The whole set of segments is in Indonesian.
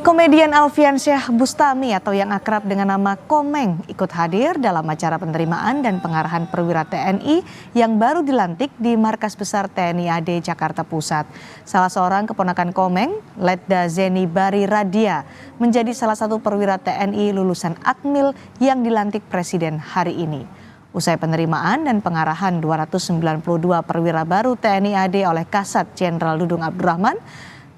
Komedian Alfian Syah Bustami atau yang akrab dengan nama Komeng ikut hadir dalam acara penerimaan dan pengarahan perwira TNI yang baru dilantik di Markas Besar TNI AD Jakarta Pusat. Salah seorang keponakan Komeng, Letda Zeni Bari Radia, menjadi salah satu perwira TNI lulusan Akmil yang dilantik Presiden hari ini. Usai penerimaan dan pengarahan 292 perwira baru TNI AD oleh Kasat Jenderal Dudung Abdurrahman,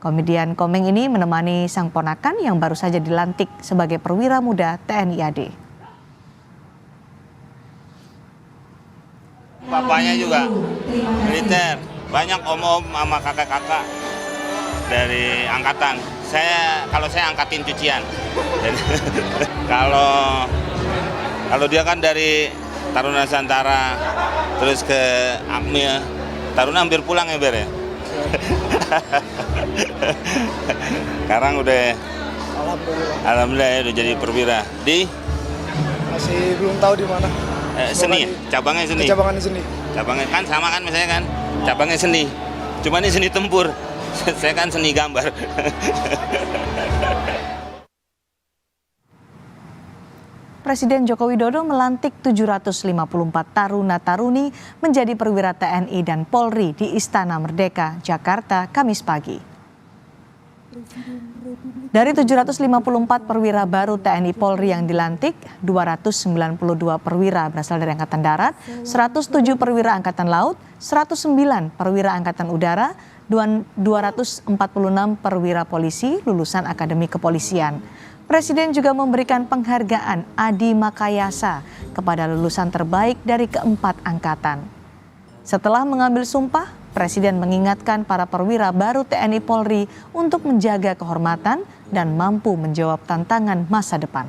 komedian Komeng ini menemani sang ponakan yang baru saja dilantik sebagai perwira muda TNI AD. Bapaknya juga militer, banyak om-om sama kakak-kakak dari angkatan. Kalau saya angkatin cucian. Kalau dia kan dari Taruna Nusantara, terus ke Akmil, Taruna hampir pulang ya Ber ya. Sekarang udah alhamdulillah ya udah jadi perwira di masih belum tahu di mana. Seni, cabangnya seni. Cabangnya seni. Cabangnya kan sama kan misalnya kan, cabangnya seni. Cuma ini seni tempur. Saya kan seni gambar. Presiden Joko Widodo melantik 754 taruna-taruni menjadi perwira TNI dan Polri di Istana Merdeka, Jakarta, Kamis pagi. Dari 754 perwira baru TNI Polri yang dilantik, 292 perwira berasal dari Angkatan Darat, 107 perwira Angkatan Laut, 109 perwira Angkatan Udara, 246 perwira polisi lulusan Akademi Kepolisian. Presiden juga memberikan penghargaan Adi Makayasa kepada lulusan terbaik dari keempat angkatan. Setelah mengambil sumpah, Presiden mengingatkan para perwira baru TNI Polri untuk menjaga kehormatan dan mampu menjawab tantangan masa depan.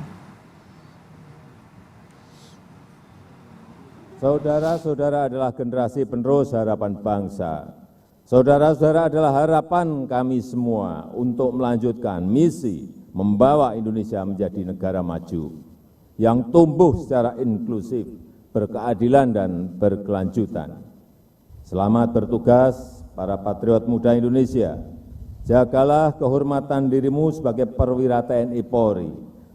Saudara-saudara adalah generasi penerus harapan bangsa. Saudara-saudara adalah harapan kami semua untuk melanjutkan misi membawa Indonesia menjadi negara maju yang tumbuh secara inklusif, berkeadilan dan berkelanjutan. Selamat bertugas para patriot muda Indonesia. Jagalah kehormatan dirimu sebagai perwira TNI Polri.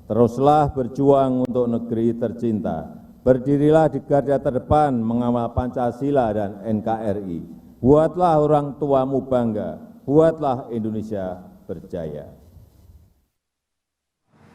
Teruslah berjuang untuk negeri tercinta. Berdirilah di garda terdepan mengawal Pancasila dan NKRI. Buatlah orang tuamu bangga. Buatlah Indonesia berjaya.